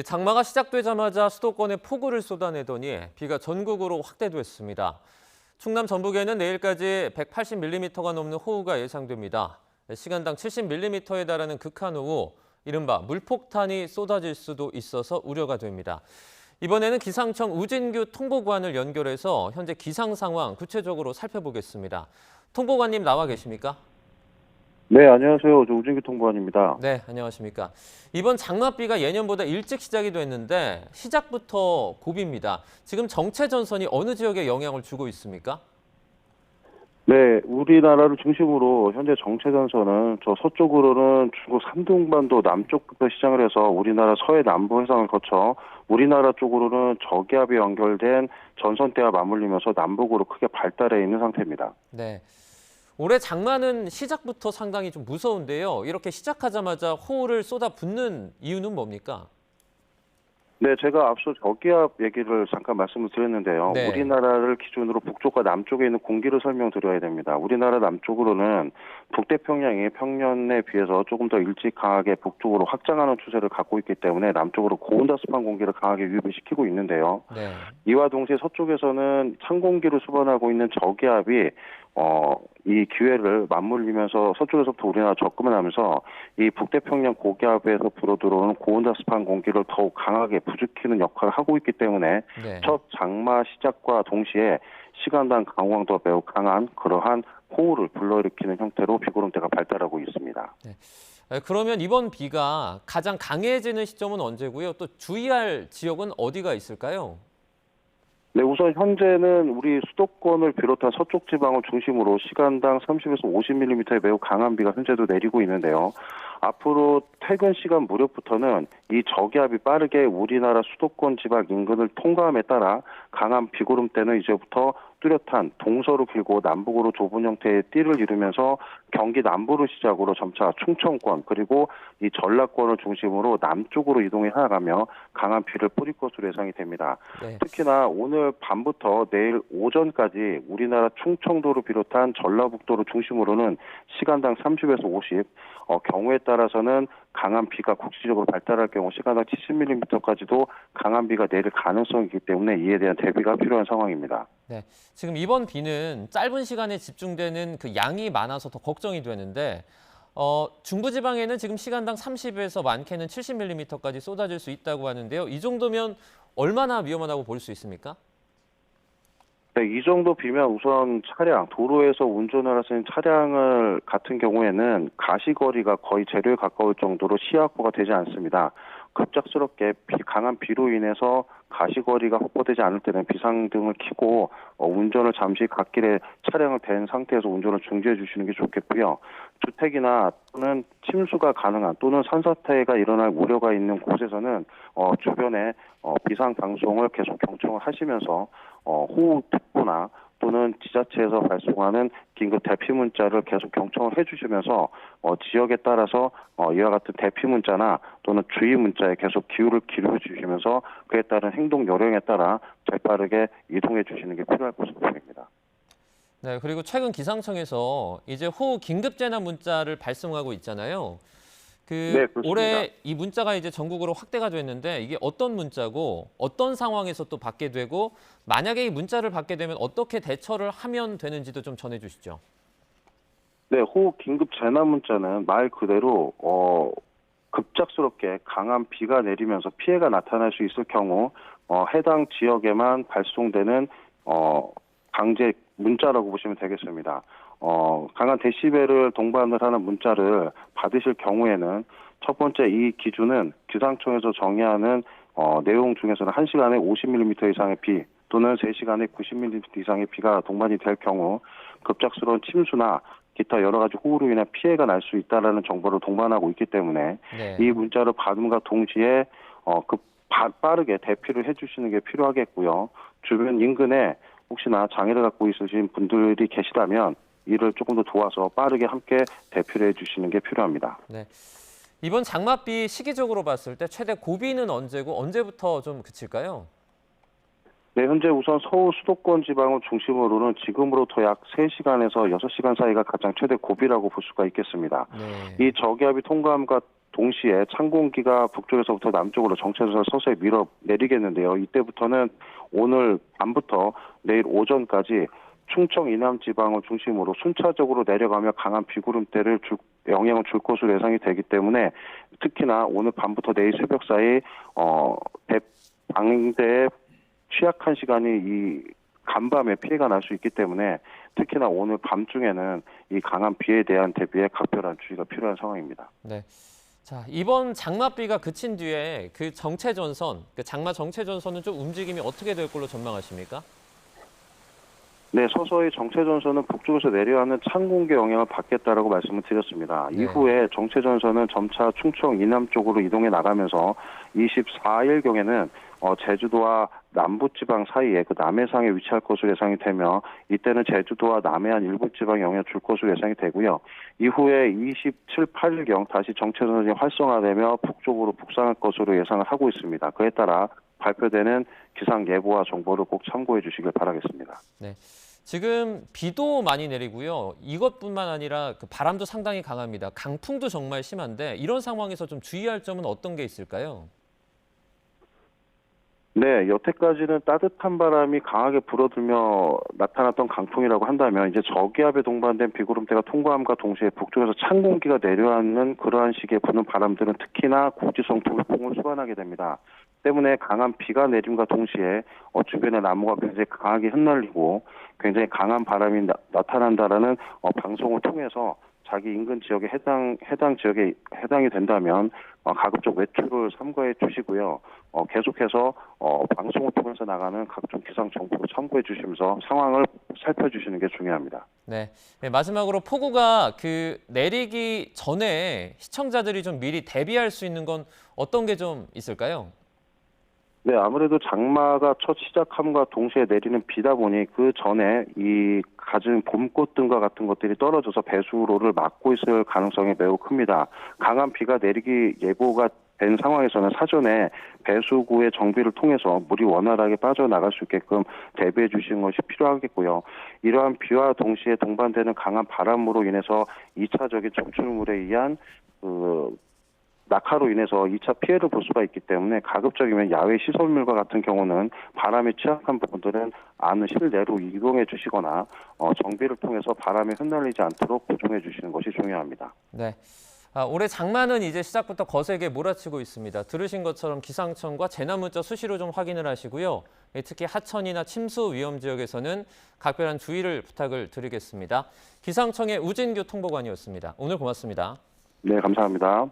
장마가 시작되자마자 수도권에 폭우를 쏟아내더니 비가 전국으로 확대됐습니다. 충남 전북에는 내일까지 180mm가 넘는 호우가 예상됩니다. 시간당 70mm에 달하는 극한호우, 이른바 물폭탄이 쏟아질 수도 있어서 우려가 됩니다. 이번에는 기상청 우진규 통보관을 연결해서 현재 기상 상황 구체적으로 살펴보겠습니다. 통보관님 나와 계십니까? 네, 안녕하세요. 저 우진규 통보관입니다. 네, 안녕하십니까. 이번 장맛비가 예년보다 일찍 시작이 됐는데 시작부터 고비입니다. 지금 정체 전선이 어느 지역에 영향을 주고 있습니까? 네, 우리나라를 중심으로 현재 정체전선은 저 서쪽으로는 중국 산둥반도 남쪽부터 시작을 해서 우리나라 서해 남부 해상을 거쳐 우리나라 쪽으로는 저기압이 연결된 전선대와 맞물리면서 남북으로 크게 발달해 있는 상태입니다. 네. 올해 장마는 시작부터 상당히 좀 무서운데요. 이렇게 시작하자마자 호우를 쏟아붓는 이유는 뭡니까? 네, 제가 앞서 저기압 얘기를 잠깐 말씀을 드렸는데요. 네. 우리나라를 기준으로 북쪽과 남쪽에 있는 공기를 설명드려야 됩니다. 우리나라 남쪽으로는 북태평양이 평년에 비해서 조금 더 일찍 강하게 북쪽으로 확장하는 추세를 갖고 있기 때문에 남쪽으로 고온다습한 공기를 강하게 유입시키고 있는데요. 네. 이와 동시에 서쪽에서는 찬 공기를 수반하고 있는 저기압이 이 기회를 맞물리면서 서쪽에서부터 우리나라 접근을 하면서 이 북태평양 고기압에서 불어들어오는 고온다습한 공기를 더욱 강하게 부추기는 역할을 하고 있기 때문에 네. 첫 장마 시작과 동시에 시간당 강우량도 매우 강한 그러한 호우를 불러일으키는 형태로 비구름대가 발달하고 있습니다. 그러면 이번 비가 가장 강해지는 시점은 언제고요? 또 주의할 지역은 어디가 있을까요? 네, 우선 현재는 우리 수도권을 비롯한 서쪽 지방을 중심으로 시간당 30에서 50mm의 매우 강한 비가 현재도 내리고 있는데요. 앞으로 퇴근 시간 무렵부터는 이 저기압이 빠르게 우리나라 수도권 지방 인근을 통과함에 따라 강한 비구름대는 이제부터 뚜렷한 동서로 길고 남북으로 좁은 형태의 띠를 이루면서 경기 남부를 시작으로 점차 충청권 그리고 이 전라권을 중심으로 남쪽으로 이동해 나가며 강한 비를 뿌릴 것으로 예상이 됩니다. 네. 특히나 오늘 밤부터 내일 오전까지 우리나라 충청도를 비롯한 전라북도를 중심으로는 시간당 30에서 50, 경우에 따라서는 강한 비가 국지적으로 발달할 경우 시간당 70mm까지도 강한 비가 내릴 가능성이 있기 때문에 이에 대한 대비가 필요한 상황입니다. 네. 지금 이번 비는 짧은 시간에 집중되는 그 양이 많아서 더 걱정이 되는데 중부지방에는 지금 시간당 30에서 많게는 70mm까지 쏟아질 수 있다고 하는데요. 이 정도면 얼마나 위험하다고 볼 수 있습니까? 네, 이 정도 비면 우선 도로에서 운전을 하시는 차량을 같은 경우에는 가시거리가 거의 제로에 가까울 정도로 시야 확보가 되지 않습니다. 급작스럽게 강한 비로 인해서 가시거리가 확보되지 않을 때는 비상등을 켜고 운전을 잠시 갓길에 차량을 댄 상태에서 운전을 중지해 주시는 게 좋겠고요. 주택이나 또는 침수가 가능한 또는 산사태가 일어날 우려가 있는 곳에서는 주변에 비상 방송을 계속 경청을 하시면서 호우특보나 또는 지자체에서 발송하는 긴급 대피 문자를 계속 경청을 해주시면서 지역에 따라서 이와 같은 대피 문자나 또는 주의 문자에 계속 기울을 기울여 주시면서 그에 따른 행동 요령에 따라 재빠르게 이동해 주시는 게 필요할 것으로 보입니다. 네, 그리고 최근 기상청에서 이제 호우 긴급 재난 문자를 발송하고 있잖아요. 네, 그렇습니다. 올해 이 문자가 이제 전국으로 확대가 됐는데 이게 어떤 문자고 어떤 상황에서 또 받게 되고 만약에 이 문자를 받게 되면 어떻게 대처를 하면 되는지도 좀 전해 주시죠. 네, 호우 긴급 재난 문자는 말 그대로 급작스럽게 강한 비가 내리면서 피해가 나타날 수 있을 경우 해당 지역에만 발송되는 강제 문자라고 보시면 되겠습니다. 강한 데시벨을 동반을 하는 문자를 받으실 경우에는 첫 번째 이 기준은 기상청에서 정의하는 내용 중에서는 1시간에 50mm 이상의 비 또는 3시간에 90mm 이상의 비가 동반이 될 경우 급작스러운 침수나 기타 여러 가지 호우로 인해 피해가 날 수 있다는 정보를 동반하고 있기 때문에 네. 이 문자를 받음과 동시에 빠르게 대피를 해주시는 게 필요하겠고요. 주변 인근에 혹시나 장애를 갖고 있으신 분들이 계시다면 이를 조금 더 도와서 빠르게 함께 대피를 해주시는 게 필요합니다. 네. 이번 장맛비 시기적으로 봤을 때 최대 고비는 언제고 언제부터 좀 그칠까요? 네, 현재 우선 서울 수도권 지방을 중심으로는 지금으로부터 약 3시간에서 6시간 사이가 가장 최대 고비라고 볼 수가 있겠습니다. 네. 이 저기압이 통과함과 동시에 찬 공기가 북쪽에서부터 남쪽으로 정체전선을 서서히 밀어 내리겠는데요. 이때부터는 오늘 밤부터 내일 오전까지 충청 이남 지방을 중심으로 순차적으로 내려가며 강한 비구름대를 영향을 줄 것으로 예상이 되기 때문에 특히나 오늘 밤부터 내일 새벽 사이 방대에 취약한 시간이 이 간밤에 피해가 날 수 있기 때문에 특히나 오늘 밤중에는 이 강한 비에 대한 대비에 각별한 주의가 필요한 상황입니다. 네. 자, 이번 장맛비가 그친 뒤에 그 정체전선, 그 장마 정체전선은 좀 움직임이 어떻게 될 걸로 전망하십니까? 네, 서서히 정체전선은 북쪽에서 내려가는 찬 공기 영향을 받겠다라고 말씀을 드렸습니다. 네. 이후에 정체전선은 점차 충청 이남 쪽으로 이동해 나가면서 24일경에는 제주도와 남부지방 사이에 그 남해상에 위치할 것으로 예상이 되며 이때는 제주도와 남해안 일부 지방 영향을 줄 것으로 예상이 되고요. 이후에 27, 8일경 다시 정체전선이 활성화되며 북쪽으로 북상할 것으로 예상을 하고 있습니다. 그에 따라 발표되는 기상 예보와 정보를 꼭 참고해 주시길 바라겠습니다. 네. 지금 비도 많이 내리고요. 이것뿐만 아니라 그 바람도 상당히 강합니다. 강풍도 정말 심한데 이런 상황에서 좀 주의할 점은 어떤 게 있을까요? 네, 여태까지는 따뜻한 바람이 강하게 불어들며 나타났던 강풍이라고 한다면 이제 저기압에 동반된 비구름대가 통과함과 동시에 북쪽에서 찬 공기가 내려앉는 그러한 식의 부는 바람들은 특히나 국지성 돌풍을 수반하게 됩니다. 때문에 강한 비가 내림과 동시에 주변의 나무가 굉장히 강하게 흩날리고 굉장히 강한 바람이 나타난다라는 방송을 통해서 자기 인근 지역에 해당 지역에 해당이 된다면 가급적 외출을 삼가해 주시고요. 계속해서 방송을 통해서 나가는 각종 기상 정보를 참고해 주시면서 상황을 살펴주시는 게 중요합니다. 네. 네, 마지막으로 폭우가 그 내리기 전에 시청자들이 좀 미리 대비할 수 있는 건 어떤 게 좀 있을까요? 네, 아무래도 장마가 첫 시작함과 동시에 내리는 비다 보니 그 전에 이 갖은 봄꽃 등과 같은 것들이 떨어져서 배수로를 막고 있을 가능성이 매우 큽니다. 강한 비가 내리기 예보가 된 상황에서는 사전에 배수구의 정비를 통해서 물이 원활하게 빠져나갈 수 있게끔 대비해 주시는 것이 필요하겠고요. 이러한 비와 동시에 동반되는 강한 바람으로 인해서 2차적인 적출물에 의한 낙하로 인해서 2차 피해를 볼 수가 있기 때문에 가급적이면 야외 시설물과 같은 경우는 바람에 취약한 부분들은 안은 실내로 이동해 주시거나 정비를 통해서 바람에 흩날리지 않도록 보존해 주시는 것이 중요합니다. 네. 올해 장마는 이제 시작부터 거세게 몰아치고 있습니다. 들으신 것처럼 기상청과 재난문자 수시로 좀 확인을 하시고요. 특히 하천이나 침수 위험 지역에서는 각별한 주의를 부탁을 드리겠습니다. 기상청의 우진규 통보관이었습니다. 오늘 고맙습니다. 네, 감사합니다.